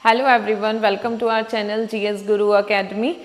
Hello everyone, welcome to our channel GS Guru Academy.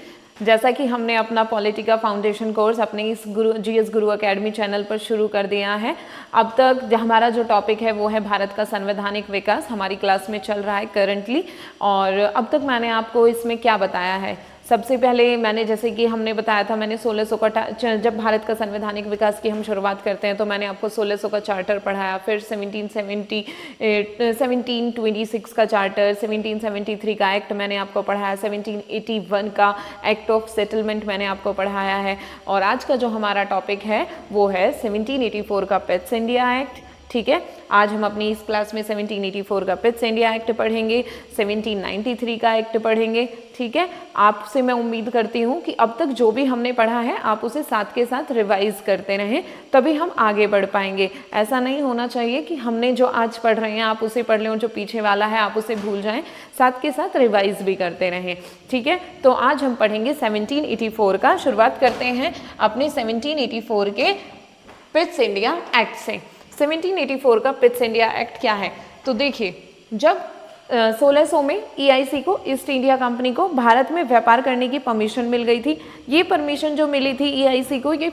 जैसा कि हमने अपना पॉलिटिका फाउंडेशन कोर्स अपने इस जीएस गुरु एकेडमी चैनल पर शुरू कर दिया है। अब तक हमारा जो टॉपिक है वो है भारत का संवैधानिक विकास, हमारी क्लास में चल रहा है करंटली। और अब तक मैंने आपको इसमें क्या बताया है, सबसे पहले मैंने जैसे कि हमने बताया था, मैंने 1600 का, जब भारत का संवैधानिक विकास की हम शुरुआत करते हैं तो मैंने आपको 1600 का चार्टर पढ़ाया, फिर 1726 का चार्टर, 1773 का एक्ट मैंने आपको पढ़ाया, 1781 का एक्ट ऑफ सेटलमेंट मैंने आपको पढ़ाया है। और आज का जो हमारा टॉपिक है वो है 1784 का पिट्स इंडिया एक्ट। ठीक है, आज हम अपनी इस क्लास में 1784 का पिट्स इंडिया एक्ट पढ़ेंगे, 1793 का एक्ट पढ़ेंगे। ठीक है, आपसे मैं उम्मीद करती हूँ कि अब तक जो भी हमने पढ़ा है आप उसे साथ के साथ रिवाइज करते रहें, तभी हम आगे बढ़ पाएंगे। ऐसा नहीं होना चाहिए कि हमने जो आज पढ़ रहे हैं आप उसे पढ़ लें और जो पीछे वाला है आप उसे भूल जाएं, साथ के साथ रिवाइज भी करते रहें। ठीक है, तो आज हम पढ़ेंगे 1784 का। शुरुआत करते हैं अपने 1784 के पिट्स इंडिया एक्ट से। 1784 का पिट्स इंडिया एक्ट क्या है, तो देखिए, जब 1600 में EIC को, ईस्ट इंडिया कंपनी को, भारत में व्यापार करने की परमिशन मिल गई थी। ये परमिशन जो मिली थी EIC को, ये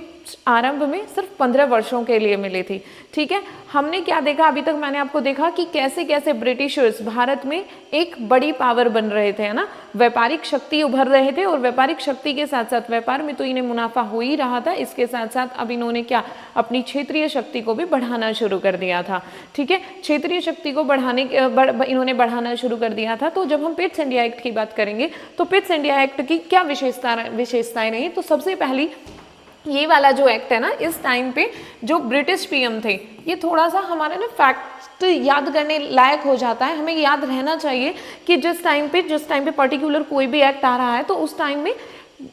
आरंभ में सिर्फ 15 वर्षों के लिए मिली थी। ठीक है, हमने क्या देखा, अभी तक मैंने आपको देखा कि कैसे कैसे ब्रिटिशर्स भारत में एक बड़ी पावर बन रहे थे, है ना, व्यापारिक शक्ति उभर रहे थे। और व्यापारिक शक्ति के साथ साथ व्यापार में तो इन्हें मुनाफा हो ही रहा था, इसके साथ साथ अब इन्होंने क्या, अपनी क्षेत्रीय शक्ति को भी बढ़ाना शुरू कर दिया था। ठीक है, क्षेत्रीय शक्ति को इन्होंने बढ़ाना शुरू कर दिया था। तो जब हम पिट्स इंडिया एक्ट की बात करेंगे तो पिट्स इंडिया एक्ट की क्या विशेषताएं रही, तो सबसे पहली ये वाला जो एक्ट है ना, इस टाइम पे जो ब्रिटिश पीएम थे, ये थोड़ा सा हमारे ना फैक्ट याद करने लायक हो जाता है। हमें याद रहना चाहिए कि जिस टाइम पे पर्टिकुलर कोई भी एक्ट आ रहा है तो उस टाइम में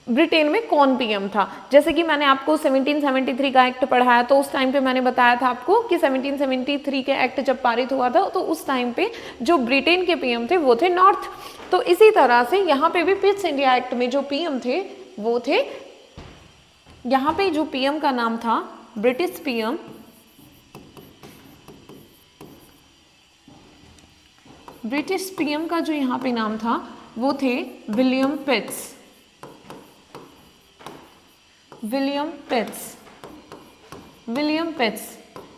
ब्रिटेन में कौन पीएम था। जैसे कि मैंने आपको 1773 का एक्ट पढ़ाया, तो उस टाइम पे मैंने बताया था आपको कि 1773 के एक्ट जब पारित हुआ था तो उस टाइम पे जो ब्रिटेन के पीएम थे वो थे नॉर्थ। तो इसी तरह से यहाँ पे भी पिट्स इंडिया एक्ट में जो पीएम थे वो थे, यहाँ पे जो पीएम का नाम था, ब्रिटिश पीएम का जो यहाँ पे नाम था वो थे विलियम पिट्स।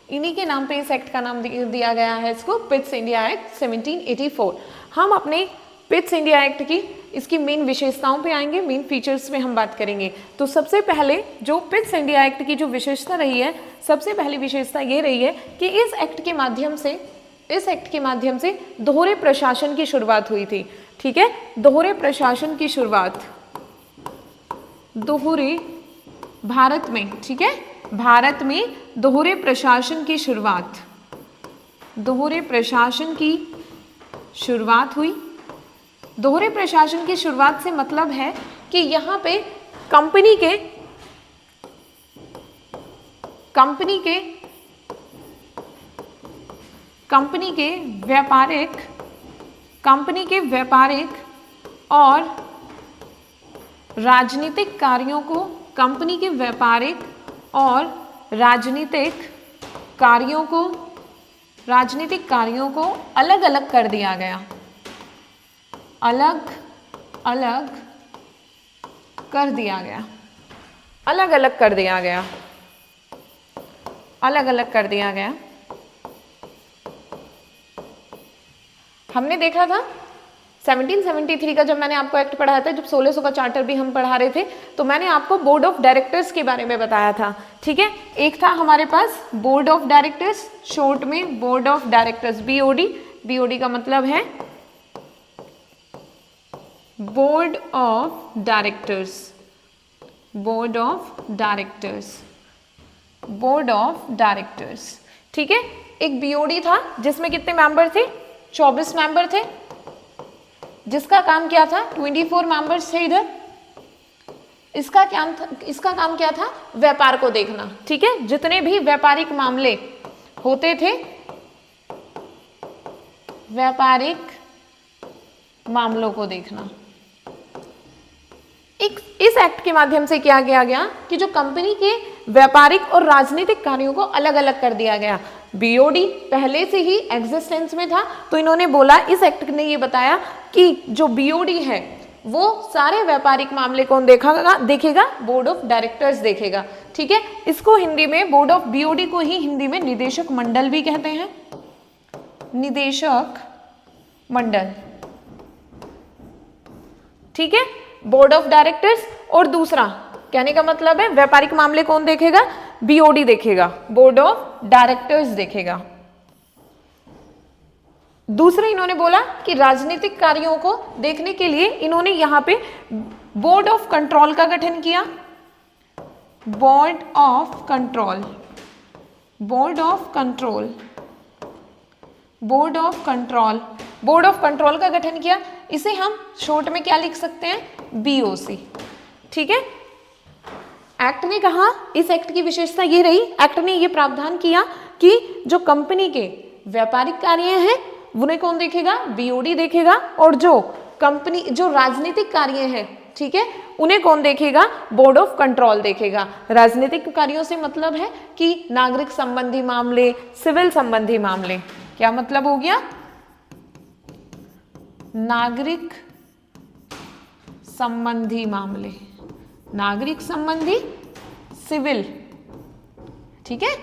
इन्हीं के नाम पे इस एक्ट का नाम दिया गया है इसको, पिट्स इंडिया एक्ट 1784। हम अपने पिट्स इंडिया एक्ट की इसकी मेन विशेषताओं पे आएंगे, मेन फीचर्स में हम बात करेंगे। तो सबसे पहले जो पिट्स इंडिया एक्ट की जो विशेषता रही है, सबसे पहली विशेषता ये रही है कि इस एक्ट के माध्यम से दोहरे प्रशासन की शुरुआत हुई थी। ठीक है, दोहरे प्रशासन की शुरुआत भारत में, ठीक है, भारत में दोहरे प्रशासन की शुरुआत हुई। दोहरे प्रशासन की शुरुआत से मतलब है कि यहाँ पे कंपनी के व्यापारिक और राजनीतिक कार्यों को अलग अलग कर दिया गया। अलग अलग कर दिया गया। हमने देखा था 1773 का, जब मैंने आपको एक्ट पढ़ाया था, जब 1600 का चार्टर भी हम पढ़ा रहे थे, तो मैंने आपको बोर्ड ऑफ डायरेक्टर्स के बारे में बताया था। ठीक है, एक था हमारे पास बोर्ड ऑफ डायरेक्टर्स, शॉर्ट में बोर्ड ऑफ डायरेक्टर्स, BOD का मतलब है बोर्ड ऑफ डायरेक्टर्स। ठीक है, एक BOD था जिसमें कितने मेंबर थे, 24 मेंबर थे, जिसका काम क्या था, 24 मेंबर्स थे इधर। इसका काम क्या था, व्यापार को देखना। ठीक है, जितने भी व्यापारिक मामले होते थे, व्यापारिक मामलों को देखना। इस एक्ट के माध्यम से क्या किया गया कि जो कंपनी के व्यापारिक और राजनीतिक कार्यों को अलग अलग कर दिया गया। बीओडी पहले से ही एग्जिस्टेंस में था, तो इन्होंने बोला, इस एक्ट ने ये बताया कि जो बीओडी है वो सारे व्यापारिक मामले कौन देखेगा? बोर्ड ऑफ डायरेक्टर्स देखेगा। ठीक है, इसको हिंदी में बोर्ड ऑफ बीओडी को ही हिंदी में निदेशक मंडल भी कहते हैं, निदेशक मंडल। ठीक है, बोर्ड ऑफ डायरेक्टर्स। और दूसरा कहने का मतलब है व्यापारिक मामले कौन देखेगा? बीओडी देखेगा, बोर्ड ऑफ डायरेक्टर्स देखेगा। दूसरा इन्होंने बोला कि राजनीतिक कार्यों को देखने के लिए इन्होंने यहां पे बोर्ड ऑफ कंट्रोल का गठन किया, board of control, board of control, board of control, board of control का गठन किया। इसे हम शॉर्ट में क्या लिख सकते हैं? बीओसी। ठीक है, एक्ट ने कहा, इस एक्ट की विशेषता ये रही, एक्ट ने ये प्रावधान किया कि जो कंपनी के व्यापारिक कार्य हैं उन्हें कौन देखेगा? बीओडी देखेगा। और जो राजनीतिक कार्य हैं, ठीक है, उन्हें कौन देखेगा? बोर्ड ऑफ कंट्रोल देखेगा। राजनीतिक कार्यों से मतलब है कि नागरिक संबंधी मामले, सिविल संबंधी मामले। क्या मतलब हो गया? नागरिक संबंधी मामले, नागरिक संबंधी, सिविल। ठीक है,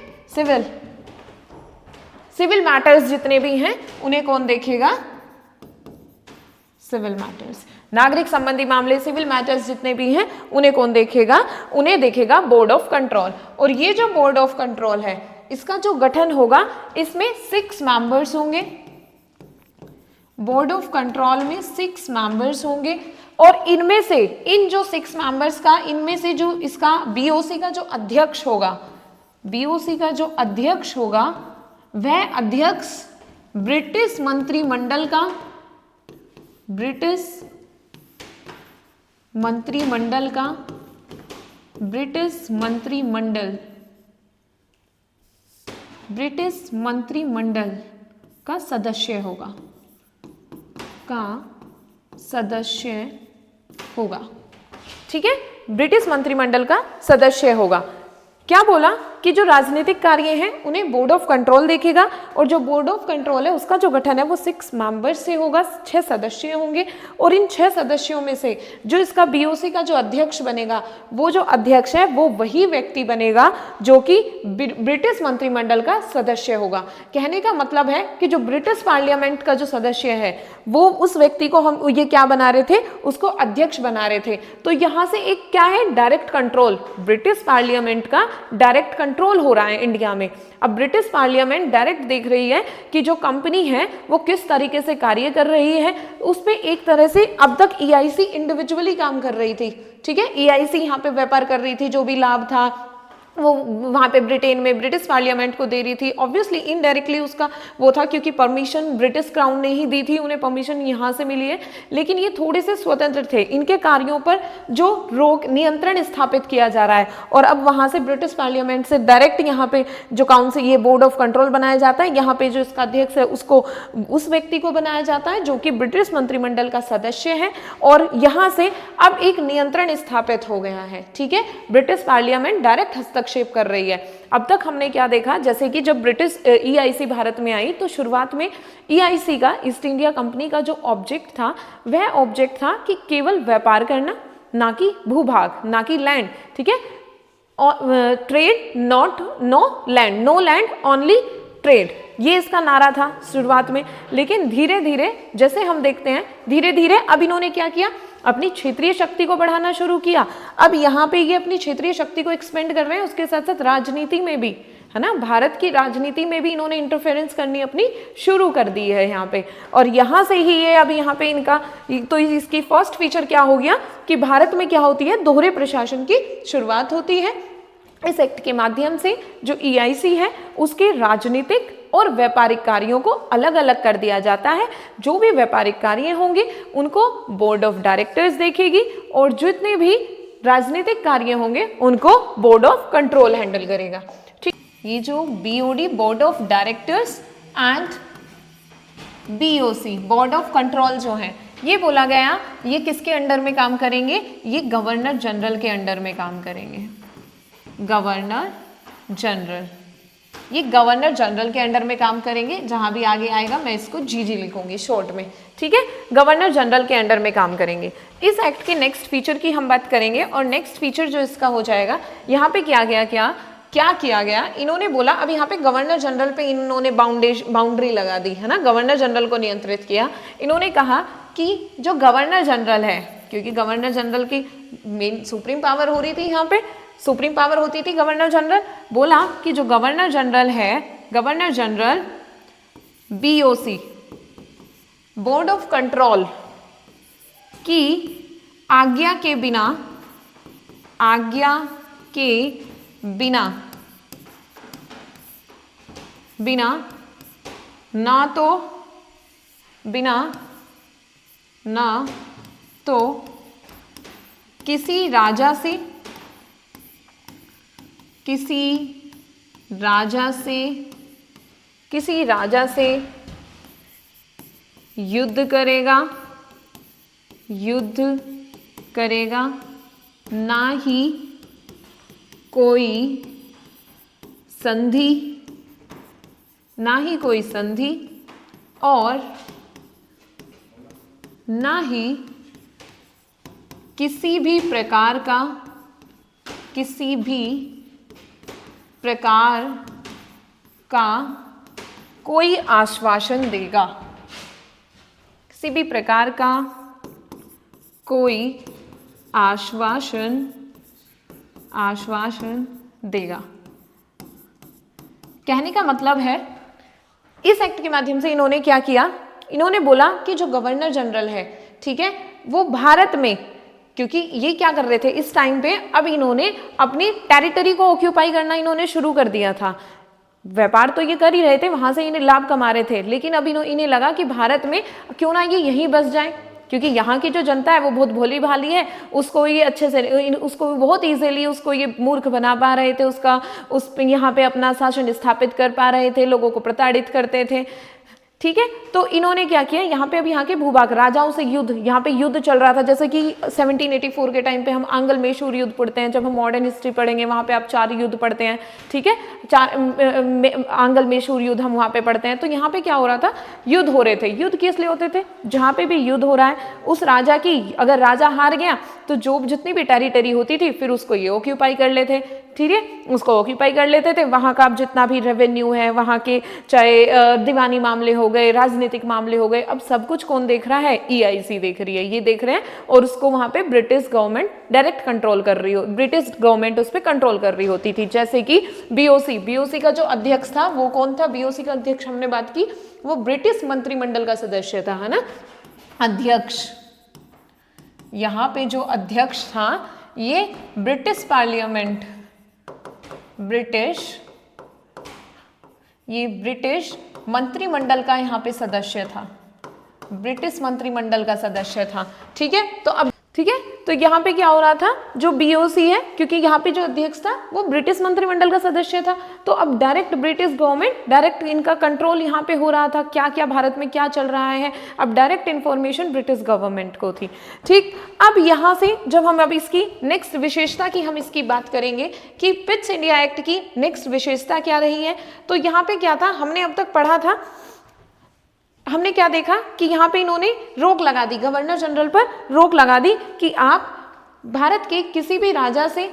सिविल मैटर्स जितने भी हैं उन्हें कौन देखेगा? Civil matters. नागरिक संबंधी मामले, सिविल मैटर्स जितने भी हैं उन्हें कौन देखेगा? उन्हें देखेगा बोर्ड ऑफ कंट्रोल। और ये जो बोर्ड ऑफ कंट्रोल है, इसका जो गठन होगा, इसमें 6 मेंबर्स होंगे। बोर्ड ऑफ कंट्रोल में 6 मेंबर्स होंगे। और इनमें से, इन जो 6 मेंबर्स का, इनमें से जो इसका बीओसी का जो अध्यक्ष होगा, बीओसी का जो अध्यक्ष होगा, वह अध्यक्ष ब्रिटिश मंत्रिमंडल का, ब्रिटिश मंत्रिमंडल का, ब्रिटिश मंत्रिमंडल का सदस्य होगा, ठीक है, ब्रिटिश मंत्रिमंडल का सदस्य होगा। क्या बोला कि जो राजनीतिक कार्य हैं उन्हें बोर्ड ऑफ कंट्रोल देखेगा। और जो बोर्ड ऑफ कंट्रोल है उसका जो गठन है वो 6 मेंबर्स से होगा, 6 सदस्य होंगे। और इन 6 सदस्यों में से जो इसका बीओसी का जो अध्यक्ष बनेगा, वो जो अध्यक्ष है वो वही व्यक्ति बनेगा जो कि ब्रिटिश मंत्रिमंडल का सदस्य होगा। कहने का मतलब है कि जो ब्रिटिश पार्लियामेंट का जो सदस्य है वो, उस व्यक्ति को हम ये क्या बना रहे थे? उसको अध्यक्ष बना रहे थे। तो यहाँ से एक क्या है? डायरेक्ट कंट्रोल, ब्रिटिश पार्लियामेंट का डायरेक्ट कंट्रोल हो रहा है इंडिया में। अब ब्रिटिश पार्लियामेंट डायरेक्ट देख रही है कि जो कंपनी है वो किस तरीके से कार्य कर रही है। उस पे एक तरह से अब तक ईआईसी इंडिविजुअली काम कर रही थी, ठीक है, ईआईसी यहाँ पे व्यापार कर रही थी, जो भी लाभ था वो वहाँ पे ब्रिटेन में ब्रिटिश पार्लियामेंट को दे रही थी। ऑब्वियसली इनडायरेक्टली उसका वो था, क्योंकि परमिशन ब्रिटिश क्राउन ने ही दी थी, उन्हें परमिशन यहाँ से मिली है। लेकिन ये थोड़े से स्वतंत्र थे, इनके कार्यों पर जो रोक नियंत्रण स्थापित किया जा रहा है। और अब वहाँ से ब्रिटिश पार्लियामेंट से डायरेक्ट यहाँ पे जो काउंसिल, ये बोर्ड ऑफ कंट्रोल बनाया जाता है। यहाँ पे जो इसका अध्यक्ष है उसको, उस व्यक्ति को बनाया जाता है जो कि ब्रिटिश मंत्रिमंडल का सदस्य है। और यहाँ से अब एक नियंत्रण स्थापित हो गया है, ठीक है, ब्रिटिश पार्लियामेंट डायरेक्ट हस्तक्षेप कर रही है। अब तक हमने क्या देखा, जैसे कि जब ब्रिटिश ईआईसी भारत में आई तो शुरुआत में ईआईसी का, ईस्ट इंडिया कंपनी का जो ऑब्जेक्ट था वह ऑब्जेक्ट था कि केवल व्यापार करना, ना कि भूभाग, ना कि लैंड, ठीक है, trade not no land, no land only trade, ये इसका नारा था शुरुआत में। लेकिन धीरे धीरे जैसे हम देखते हैं, धीरे धीरे अब इन्होंने क्या किया, अपनी क्षेत्रीय शक्ति को बढ़ाना शुरू किया। अब यहाँ पे ये अपनी क्षेत्रीय शक्ति को एक्सपेंड कर रहे हैं, उसके साथ साथ राजनीति में भी, है ना, भारत की राजनीति में भी इन्होंने इंटरफेरेंस करनी अपनी शुरू कर दी है यहाँ पे। और यहाँ से ही ये अब यहाँ पे इनका, तो इसकी फर्स्ट फीचर क्या हो गया कि भारत में क्या होती है, दोहरे प्रशासन की शुरुआत होती है। इस एक्ट के माध्यम से जो ईआईसी है उसके राजनीतिक और व्यापारिक कार्यों को अलग अलग कर दिया जाता है। जो भी व्यापारिक कार्य होंगे उनको बोर्ड ऑफ डायरेक्टर्स देखेगी और जितने भी राजनीतिक कार्य होंगे उनको बोर्ड ऑफ कंट्रोल हैंडल करेगा। ठीक, ये जो BOD, board of directors and BOC, board of control जो है, ये बोला गया ये किसके अंडर में काम करेंगे, ये गवर्नर जनरल के अंडर में काम करेंगे, गवर्नर जनरल। ये गवर्नर जनरल के अंडर में काम करेंगे, जहां भी आगे आएगा मैं इसको जीजी लिखूंगी शॉर्ट में, ठीक है। गवर्नर जनरल के अंडर में काम करेंगे। इस एक्ट के नेक्स्ट फीचर की हम बात करेंगे, और नेक्स्ट फीचर जो इसका हो जाएगा, यहाँ पे क्या किया गया, इन्होंने बोला, अब यहाँ पे गवर्नर जनरल पे इन्होंने बाउंड्री लगा दी है ना, गवर्नर जनरल को नियंत्रित किया। इन्होंने कहा कि जो गवर्नर जनरल है, क्योंकि गवर्नर जनरल की मेन सुप्रीम पावर हो रही थी, यहाँ पे सुप्रीम पावर होती थी गवर्नर जनरल, बोला कि जो गवर्नर जनरल है, governor general BOC board of control की आज्ञा के बिना ना तो किसी राजा से युद्ध करेगा, ना ही कोई संधि और ना ही किसी भी प्रकार का कोई आश्वासन देगा, किसी भी प्रकार का कोई आश्वासन देगा। कहने का मतलब है, इस एक्ट के माध्यम से इन्होंने क्या किया, इन्होंने बोला कि जो गवर्नर जनरल है, ठीक है, वो भारत में, क्योंकि ये क्या कर रहे थे इस टाइम पे, अब इन्होंने अपनी टेरिटरी को ऑक्यूपाई करना इन्होंने शुरू कर दिया था। व्यापार तो ये कर ही रहे थे, वहां से इन्हें लाभ कमा रहे थे, लेकिन अब इन्हें लगा कि भारत में क्यों ना ये यहीं बस जाए, क्योंकि यहाँ की जो जनता है वो बहुत भोली भाली है, उसको ये अच्छे से, उसको बहुत इजीली उसको ये मूर्ख बना पा रहे थे, उस यहाँ पे अपना शासन स्थापित कर पा रहे थे, लोगों को प्रताड़ित करते थे, ठीक है। तो इन्होंने क्या किया, यहाँ पे अब यहाँ के भूभाग राजाओं से युद्ध, यहाँ पे युद्ध चल रहा था, जैसे कि 1784 के टाइम पे हम आंग्ल मेशूर युद्ध पढ़ते हैं, जब हम मॉडर्न हिस्ट्री पढ़ेंगे वहाँ पे आप 4 युद्ध पढ़ते हैं, ठीक है, 4 आंग्ल मेशूर युद्ध हम वहाँ पे पढ़ते हैं। तो यहाँ पे क्या हो रहा था, युद्ध हो रहे थे। युद्ध किस लिए होते थे, जहाँ पे भी युद्ध हो रहा है उस राजा की, अगर राजा हार गया तो जो जितनी भी टेरिटरी होती थी फिर उसको ये ऑक्यूपाई कर लेते, ठीक है, उसको ऑक्यूपाई कर लेते थे। वहाँ का जितना भी रेवेन्यू है, वहाँ के चाहे दीवानी मामले हो गए, राजनीतिक मामले हो गए, अब सब कुछ कौन देख रहा है, EIC देख रही है, ये देख रहे हैं, और उसको वहाँ पे ब्रिटिश गवर्नमेंट डायरेक्ट कंट्रोल कर रही हो, ब्रिटिश गवर्नमेंट उस पर कंट्रोल कर रही होती थी। जैसे कि BOC का जो अध्यक्ष था वो कौन था, BOC का अध्यक्ष हमने बात की, वो ब्रिटिश मंत्रिमंडल का सदस्य था, है ना, अध्यक्ष। यहाँ पे जो अध्यक्ष था ये ब्रिटिश पार्लियामेंट, ब्रिटिश मंत्रिमंडल का यहाँ पे सदस्य था, ब्रिटिश मंत्रिमंडल का सदस्य था, ठीक है। तो अब ठीक है, तो यहाँ पे क्या हो रहा था, जो BOC है, क्योंकि यहाँ पे जो अध्यक्ष था वो ब्रिटिश मंत्रिमंडल का सदस्य था, तो अब डायरेक्ट ब्रिटिश गवर्नमेंट, डायरेक्ट इनका कंट्रोल यहाँ पे हो रहा था, क्या क्या भारत में क्या चल रहा है, अब डायरेक्ट इन्फॉर्मेशन ब्रिटिश गवर्नमेंट को थी, ठीक। अब यहाँ से जब हम अब इसकी नेक्स्ट विशेषता की हम इसकी बात करेंगे कि पिट्स इंडिया एक्ट की नेक्स्ट विशेषता क्या रही है, तो यहाँ पे क्या था, हमने अब तक पढ़ा था, हमने क्या देखा कि यहाँ पे इन्होंने रोक लगा दी, गवर्नर जनरल पर रोक लगा दी कि आप भारत के किसी भी राजा से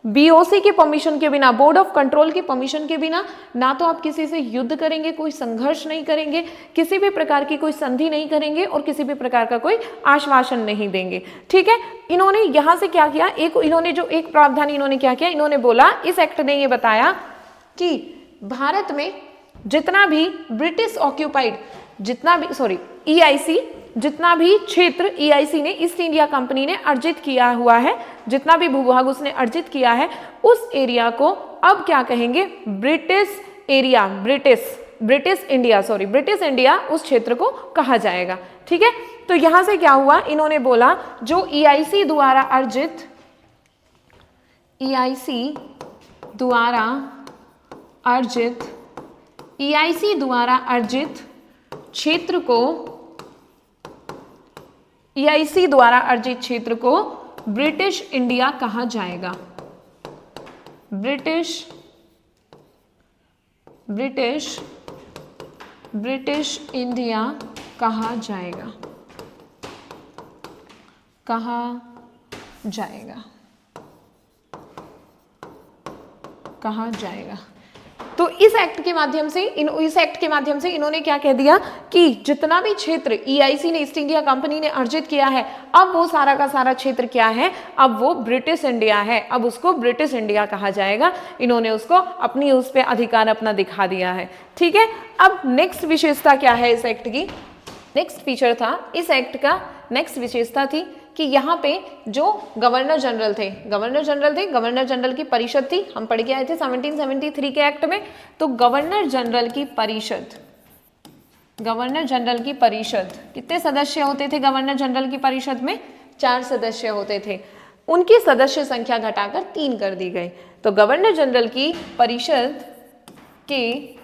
BOC के परमिशन के बिना, बोर्ड ऑफ कंट्रोल की परमिशन के बिना, ना तो आप किसी से युद्ध करेंगे, कोई संघर्ष नहीं करेंगे, किसी भी प्रकार की कोई संधि नहीं करेंगे और किसी भी प्रकार का कोई आश्वासन नहीं देंगे, ठीक है। इन्होंने यहाँ से क्या किया, इन्होंने जो एक प्रावधान इन्होंने क्या किया, इन्होंने बोला, इस एक्ट ने ये बताया कि भारत में जितना भी ब्रिटिश ऑक्यूपाइड, EIC, जितना भी क्षेत्र EIC ने, ईस्ट इंडिया कंपनी ने अर्जित किया हुआ है, जितना भी भूभाग उसने अर्जित किया है, उस एरिया को अब क्या कहेंगे, ब्रिटिश इंडिया उस क्षेत्र को कहा जाएगा, ठीक है। तो यहां से क्या हुआ, इन्होंने बोला जो EIC द्वारा अर्जित क्षेत्र को ब्रिटिश इंडिया कहा जाएगा, ब्रिटिश ब्रिटिश इंडिया कहा जाएगा, कहा जाएगा, कहा जाएगा। तो इस एक्ट के माध्यम से इन्होंने क्या कह दिया कि जितना भी क्षेत्र EIC ने, ईस्ट इंडिया कंपनी ने अर्जित किया है, अब वो सारा का सारा क्षेत्र क्या है, अब वो ब्रिटिश इंडिया है, अब उसको ब्रिटिश इंडिया कहा जाएगा। इन्होंने उसको अपनी उस पे अधिकार अपना दिखा दिया है। ठीक है, अब नेक्स्ट विशेषता क्या है इस एक्ट की? नेक्स्ट फीचर था इस एक्ट का, नेक्स्ट विशेषता थी कि यहाँ पे जो गवर्नर जनरल थे, गवर्नर जनरल की परिषद थी, हम पढ़ के आए थे 1773 के एक्ट में। तो गवर्नर जनरल की परिषद कितने सदस्य होते थे? गवर्नर जनरल की परिषद में 4 सदस्य होते थे। उनकी सदस्य संख्या घटाकर 3 कर दी गई। तो गवर्नर जनरल की परिषद के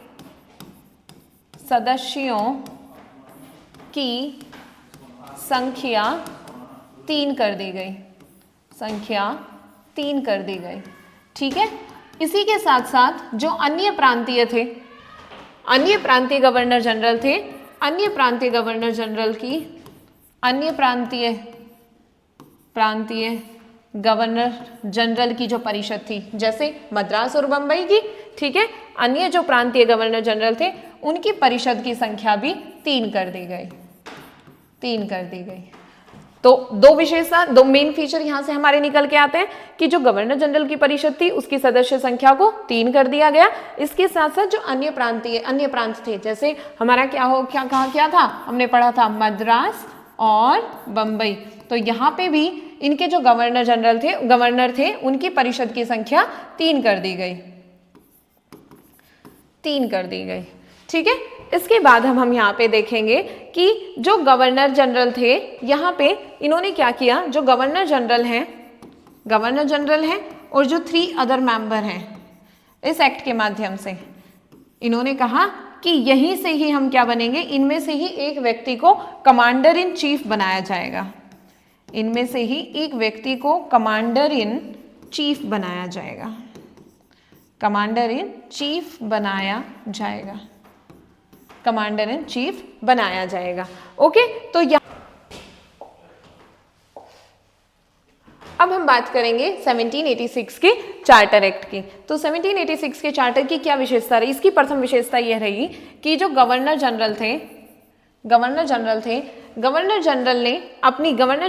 सदस्यों की संख्या 3 कर दी गई, संख्या 3 कर दी गई। ठीक है, इसी के साथ साथ जो अन्य प्रांतीय गवर्नर जनरल थे, अन्य प्रांतीय गवर्नर जनरल की जो परिषद थी, जैसे मद्रास और बंबई की, ठीक है, अन्य जो प्रांतीय गवर्नर जनरल थे उनकी परिषद की संख्या भी 3 कर दी गई, 3 कर दी गई। तो दो मेन फीचर यहां से हमारे निकल के आते हैं कि जो गवर्नर जनरल की परिषद थी उसकी सदस्य संख्या को 3 कर दिया गया। इसके साथ साथ जो अन्य प्रांत थे, जैसे हमारा क्या था, हमने पढ़ा था मद्रास और बंबई। तो यहाँ पे भी इनके जो गवर्नर थे उनकी परिषद की संख्या 3 कर दी गई, 3 कर दी गई। ठीक है, इसके बाद हम यहाँ पे देखेंगे कि जो गवर्नर जनरल थे, यहाँ पे इन्होंने क्या किया, जो गवर्नर जनरल हैं और जो 3 अदर मेंबर हैं, इस एक्ट के माध्यम से इन्होंने कहा कि यहीं से ही हम क्या बनेंगे, इनमें से ही एक व्यक्ति को कमांडर इन चीफ बनाया जाएगा, इनमें से ही एक व्यक्ति को कमांडर इन चीफ बनाया जाएगा, कमांडर इन चीफ बनाया जाएगा, कमांडर इन चीफ बनाया जाएगा। ओके, तो अब हम बात करेंगे 1786 के चार्टर एक्ट की। तो 1786 के चार्टर की क्या विशेषता रही? इसकी प्रथम विशेषता यह रही कि जो गवर्नर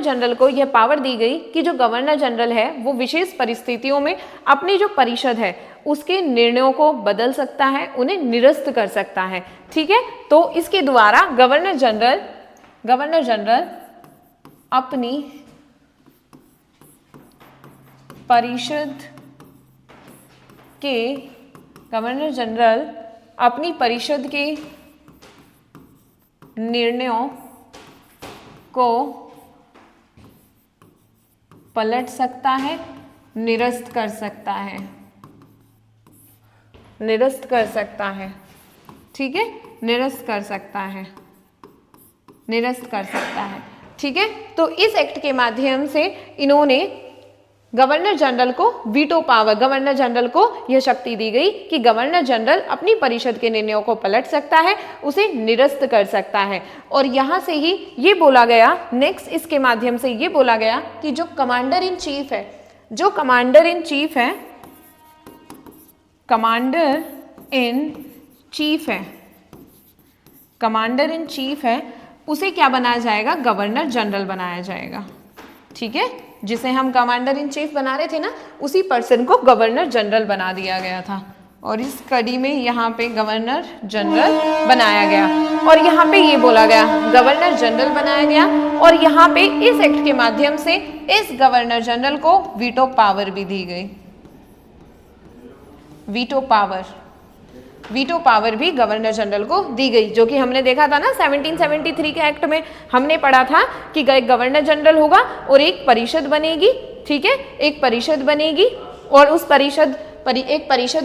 जनरल को यह पावर दी गई कि जो गवर्नर जनरल है वो विशेष परिस्थितियों में अपनी जो परिषद है उसके निर्णयों को बदल सकता है, उन्हें निरस्त कर सकता है। ठीक है, तो इसके द्वारा गवर्नर जनरल अपनी परिषद के निर्णयों को पलट सकता है, निरस्त कर सकता है। ठीक है, निरस्त कर सकता है। ठीक है, तो इस एक्ट के माध्यम से इन्होंने गवर्नर जनरल को यह शक्ति दी गई कि गवर्नर जनरल अपनी परिषद के निर्णयों को पलट सकता है, उसे निरस्त कर सकता है। और यहां से ही ये बोला गया, नेक्स्ट इसके माध्यम से ये बोला गया कि जो कमांडर इन चीफ है, उसे क्या बनाया जाएगा? गवर्नर जनरल बनाया जाएगा। ठीक है, जिसे हम कमांडर इन चीफ बना रहे थे ना, उसी पर्सन को गवर्नर जनरल बना दिया गया था। और इस कड़ी में यहाँ पे गवर्नर जनरल बनाया गया और यहाँ पे ये बोला गया गवर्नर जनरल बनाया गया। और यहाँ पे इस एक्ट के माध्यम से इस गवर्नर जनरल को वीटो पावर भी दी गई। वीटो पावर भी गवर्नर जनरल को दी गई, जो कि हमने देखा था ना 1773 के एक्ट में हमने पढ़ा था कि गवर्नर जनरल होगा और एक परिषद बनेगी। ठीक है, एक परिषद बनेगी और उस परिषद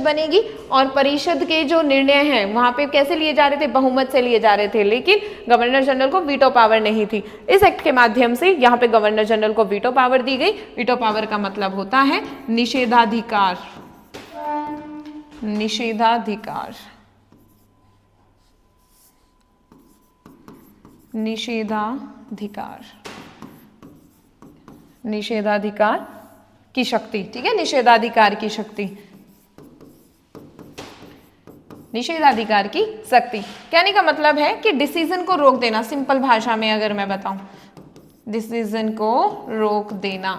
बनेगी और परिषद के जो निर्णय हैं वहां पे कैसे लिए जा रहे थे? बहुमत से लिए जा रहे थे, लेकिन गवर्नर जनरल को वीटो पावर नहीं थी। इस एक्ट के माध्यम से यहाँ पे गवर्नर जनरल को वीटो पावर दी गई। वीटो पावर का मतलब होता है निषेधाधिकार। निषेधाधिकार, निषेधाधिकार की शक्ति, ठीक है, निषेधाधिकार की शक्ति, निषेधाधिकार की शक्ति। कहने का मतलब है कि डिसीजन को रोक देना, सिंपल भाषा में अगर मैं बताऊं, डिसीजन को रोक देना,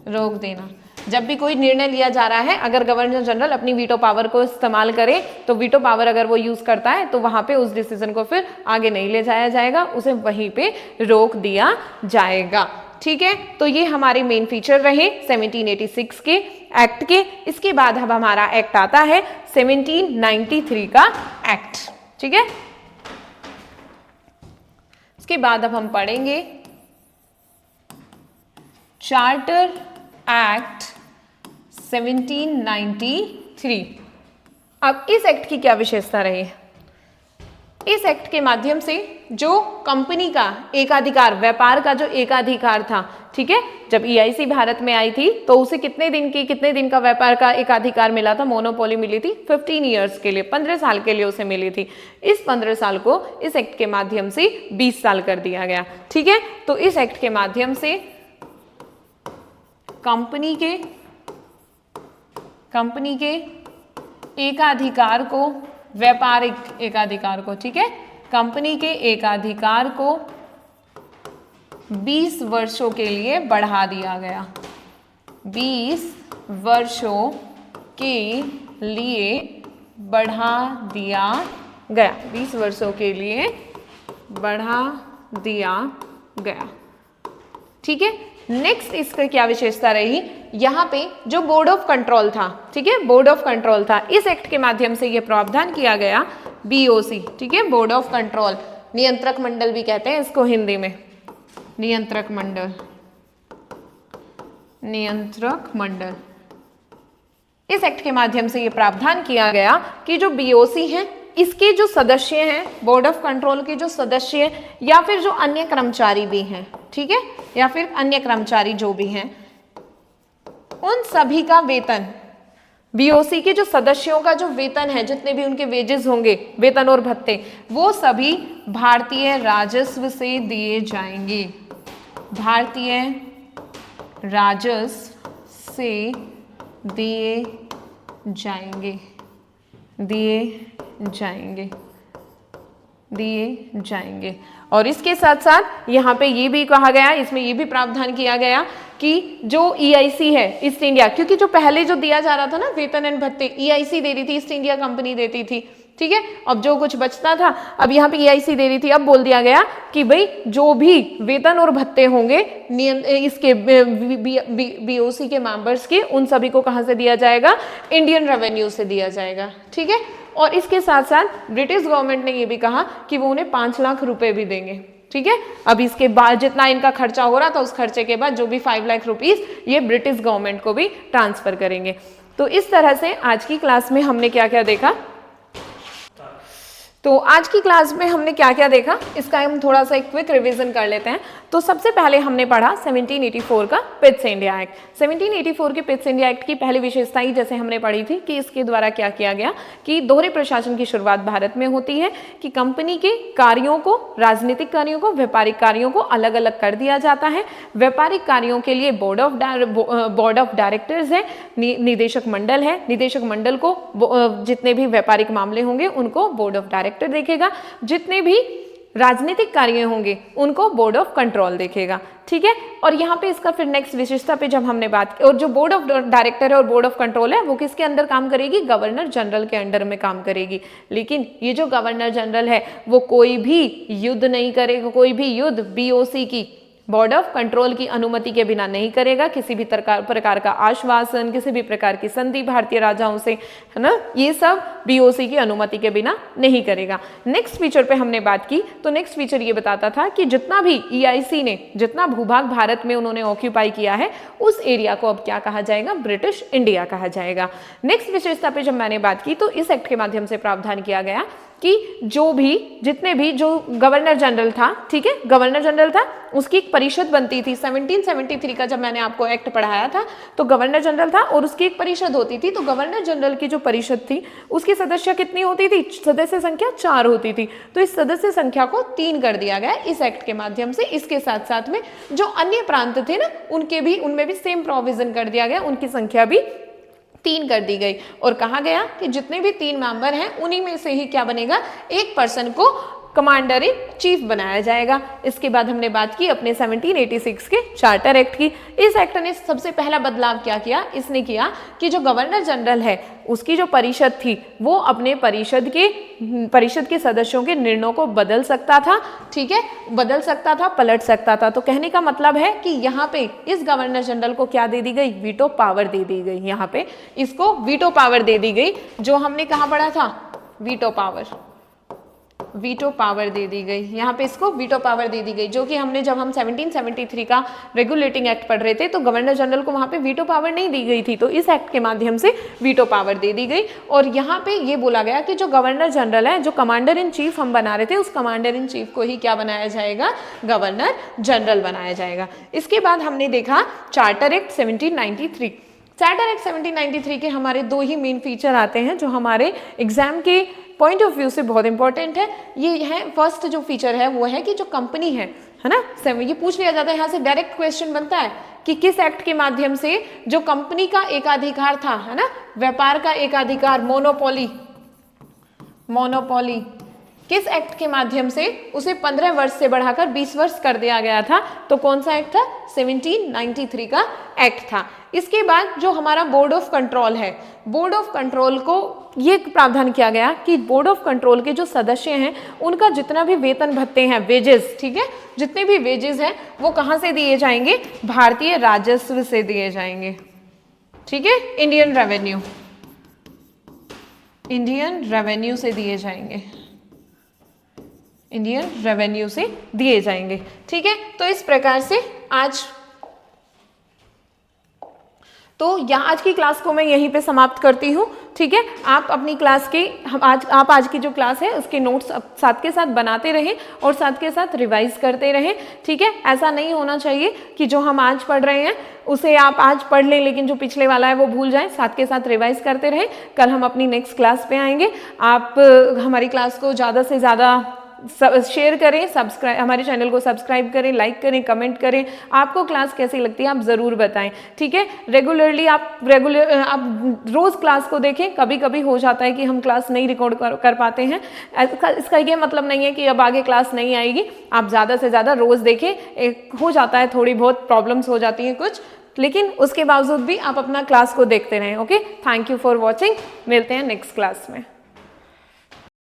रोक देना। जब भी कोई निर्णय लिया जा रहा है, अगर गवर्नर जनरल अपनी वीटो पावर को इस्तेमाल करे तो वीटो पावर अगर वो यूज करता है तो वहां पे उस डिसीजन को फिर आगे नहीं ले जाया जाएगा, उसे वहीं पे रोक दिया जाएगा, ठीक है। तो ये हमारे मेन फीचर रहे 1786 के एक्ट के। इसके बाद अब हमारा एक्ट आता है 1793 का एक्ट, ठीक है। इसके बाद अब हम पढ़ेंगे चार्टर एक्ट 1793। अब इस एक्ट की क्या विशेषता रही है? इस एक्ट के माध्यम से जो कंपनी का एकाधिकार, व्यापार का जो एकाधिकार था, ठीक है, जब EIC भारत में आई थी तो उसे कितने दिन का व्यापार का एकाधिकार मिला था, मोनोपोली मिली थी 15 ईयर्स के लिए, 15 साल के लिए उसे मिली थी। इस 15 साल को इस एक्ट के माध्यम से 20 साल कर दिया गया, ठीक है। तो इस एक्ट के माध्यम से कंपनी के एकाधिकार को, व्यापारिक एकाधिकार को, ठीक है, कंपनी के एकाधिकार को 20 वर्षों के लिए बढ़ा दिया गया, 20 वर्षों के लिए बढ़ा दिया गया, 20 वर्षों के लिए बढ़ा दिया गया, ठीक है। नेक्स्ट इसका क्या विशेषता रही? यहाँ पे जो बोर्ड ऑफ कंट्रोल था, ठीक है, बोर्ड ऑफ कंट्रोल था, इस एक्ट के माध्यम से यह प्रावधान किया गया BOC, ठीक है, बोर्ड ऑफ कंट्रोल, नियंत्रक मंडल भी कहते हैं इसको हिंदी में, नियंत्रक मंडल, नियंत्रक मंडल। इस एक्ट के माध्यम से यह प्रावधान किया गया कि जो BOC है, इसके जो सदस्य हैं, बोर्ड ऑफ कंट्रोल के जो सदस्य या फिर जो अन्य कर्मचारी भी हैं, ठीक है, या फिर अन्य कर्मचारी जो भी हैं, उन सभी का वेतन, BOC के जो सदस्यों का जो वेतन है, जितने भी उनके वेजेस होंगे, वेतन और भत्ते, वो सभी भारतीय राजस्व से दिए जाएंगे, भारतीय राजस्व से दिए जाएंगे, दिए जाएंगे। और इसके साथ साथ यहाँ पे ये भी कहा गया, इसमें ये भी प्रावधान किया गया कि जो EIC है, ईस्ट इंडिया, क्योंकि जो पहले जो दिया जा रहा था ना वेतन एंड भत्ते, EIC दे रही थी, ईस्ट इंडिया कंपनी देती थी, ठीक है। अब जो कुछ बचता था, अब यहाँ पे EIC दे रही थी, अब बोल दिया गया कि भाई जो भी वेतन और भत्ते होंगे इसके BOC के मेंबर्स के, उन सभी को कहाँ से दिया जाएगा? इंडियन रेवेन्यू से दिया जाएगा, ठीक है। और इसके साथ साथ ब्रिटिश गवर्नमेंट ने ये भी कहा कि वो उन्हें 5 लाख रुपए भी देंगे, ठीक है। अब इसके बाद जितना इनका खर्चा हो रहा था, उस खर्चे के बाद जो भी 5 लाख रुपीस ये ब्रिटिश गवर्नमेंट को भी ट्रांसफर करेंगे। तो इस तरह से आज की क्लास में हमने क्या क्या देखा? तो आज की क्लास में हमने क्या क्या देखा, इसका हम थोड़ा सा एक क्विक रिवीजन कर लेते हैं। तो सबसे पहले हमने पढ़ा 1784 का पिट्स इंडिया एक्ट। 1784 के पिट्स इंडिया एक्ट की पहली विशेषता ही जैसे हमने पढ़ी थी कि इसके द्वारा क्या किया गया कि दोहरे प्रशासन की शुरुआत भारत में होती है, कि कंपनी के कार्यों को, राजनीतिक कार्यों को, व्यापारिक कार्यों को अलग अलग कर दिया जाता है। व्यापारिक कार्यों के लिए बोर्ड ऑफ डायरेक्टर्स है, निदेशक मंडल है, निदेशक मंडल को जितने भी व्यापारिक मामले होंगे उनको बोर्ड ऑफ डायरेक्टर देखेगा, जितने भी राजनीतिक कार्य होंगे उनको बोर्ड ऑफ कंट्रोल देखेगा, ठीक है। और यहाँ पे इसका फिर नेक्स्ट विशेषता पे जब हमने बात की, और जो बोर्ड ऑफ डायरेक्टर है और बोर्ड ऑफ कंट्रोल है वो किसके अंदर काम करेगी? गवर्नर जनरल के अंडर में काम करेगी। लेकिन ये जो गवर्नर जनरल है वो कोई भी युद्ध नहीं करेगा, कोई भी युद्ध BOC की, बोर्ड ऑफ कंट्रोल की अनुमति के बिना नहीं करेगा। किसी भी प्रकार का आश्वासन, किसी भी प्रकार की संधि भारतीय राजाओं से, है ना, ये सब BOC की अनुमति के बिना नहीं करेगा। नेक्स्ट फीचर पे हमने बात की, तो नेक्स्ट फीचर ये बताता था कि जितना भी EIC ने, जितना भूभाग भारत में उन्होंने ऑक्यूपाई किया है, उस एरिया को अब क्या कहा जाएगा? ब्रिटिश इंडिया कहा जाएगा। नेक्स्ट विशेषता पे जब मैंने बात की तो इस एक्ट के माध्यम से प्रावधान किया गया कि जितने भी जो गवर्नर जनरल था, ठीक है, गवर्नर जनरल था, उसकी एक परिषद बनती थी। 1773 का जब मैंने आपको एक्ट पढ़ाया था तो गवर्नर जनरल था और उसकी एक परिषद होती थी। तो गवर्नर जनरल की जो परिषद थी उसकी सदस्य कितनी होती थी? सदस्य संख्या 4 होती थी। तो इस सदस्य संख्या को 3 कर दिया गया इस एक्ट के माध्यम से। इसके साथ साथ में जो अन्य प्रांत थे ना, उनमें भी सेम प्रोविजन कर दिया गया, उनकी संख्या भी 3 कर दी गई और कहा गया कि जितने भी 3 मेंबर हैं उन्हीं में से ही क्या बनेगा, एक पर्सन को कमांडर इन चीफ बनाया जाएगा। इसके बाद हमने बात की अपने 1786 के चार्टर एक्ट की। इस एक्ट ने सबसे पहला बदलाव क्या किया? इसने किया कि जो गवर्नर जनरल है उसकी जो परिषद थी वो अपने परिषद के सदस्यों के निर्णयों को बदल सकता था, ठीक है, बदल सकता था, पलट सकता था। तो कहने का मतलब है कि यहाँ पे इस गवर्नर जनरल को क्या दे दी गई? वीटो पावर दे दी गई। यहाँ पे इसको वीटो पावर दे दी गई, जो हमने कहाँ पढ़ा था? वीटो पावर दे दी गई। यहाँ पे इसको वीटो पावर दे दी गई, जो कि हमने जब हम 1773 का रेगुलेटिंग एक्ट पढ़ रहे थे तो गवर्नर जनरल को वहाँ पे वीटो पावर नहीं दी गई थी। तो इस एक्ट के माध्यम से वीटो पावर दे दी गई और यहाँ पे ये बोला गया कि जो गवर्नर जनरल है, जो कमांडर इन चीफ हम बना रहे थे, उस कमांडर इन चीफ को ही क्या बनाया जाएगा? गवर्नर जनरल बनाया जाएगा। इसके बाद हमने देखा चार्टर एक्ट 1793। चार्टर एक्ट 1793 के हमारे 2 ही मेन फीचर आते हैं जो हमारे एग्जाम के पॉइंट ऑफ व्यू से बहुत इंपॉर्टेंट है। ये है, फर्स्ट जो फीचर है वो है कि जो कंपनी है ना, ये पूछ लिया जाता है, यहाँ से डायरेक्ट क्वेश्चन बनता है कि किस एक्ट के माध्यम से जो कंपनी का एकाधिकार था, है ना, व्यापार का एकाधिकार, मोनोपोली, किस एक्ट के माध्यम से उसे 15 वर्ष से बढ़ाकर 20 वर्ष कर दिया गया था? तो कौन सा एक्ट था? 1793 का एक्ट था। इसके बाद जो हमारा बोर्ड ऑफ कंट्रोल है, बोर्ड ऑफ कंट्रोल को ये प्रावधान किया गया कि बोर्ड ऑफ कंट्रोल के जो सदस्य हैं उनका जितना भी वेतन भत्ते हैं, वेजेस, ठीक है, जितने भी वेजेस हैं वो कहाँ से दिए जाएंगे? भारतीय राजस्व से दिए जाएंगे, ठीक है, इंडियन रेवेन्यू से दिए जाएंगे, इंडियन रेवेन्यू से दिए जाएंगे, ठीक है। तो इस प्रकार से आज की क्लास को मैं यहीं पे समाप्त करती हूँ, ठीक है। आप अपनी क्लास के आज की जो क्लास है उसके नोट्स साथ के साथ बनाते रहें और साथ के साथ रिवाइज करते रहें, ठीक है। ऐसा नहीं होना चाहिए कि जो हम आज पढ़ रहे हैं उसे आप आज पढ़ लें लेकिन जो पिछले वाला है वो भूल जाएं। साथ के साथ रिवाइज करते रहें। कल हम अपनी नेक्स्ट क्लास पे आएंगे। आप हमारी क्लास को ज़्यादा से ज़्यादा शेयर करें, हमारे चैनल को सब्सक्राइब करें, लाइक करें, कमेंट करें। आपको क्लास कैसी लगती है आप ज़रूर बताएं, ठीक है। आप रोज़ क्लास को देखें। कभी कभी हो जाता है कि हम क्लास नहीं रिकॉर्ड कर पाते हैं, इसका ये मतलब नहीं है कि अब आगे क्लास नहीं आएगी। आप ज़्यादा से ज़्यादा रोज़ देखें। हो जाता है, थोड़ी बहुत प्रॉब्लम्स हो जाती हैं कुछ, लेकिन उसके बावजूद भी आप अपना क्लास को देखते रहें। Okay, thank you for watching. मिलते हैं नेक्स्ट क्लास में।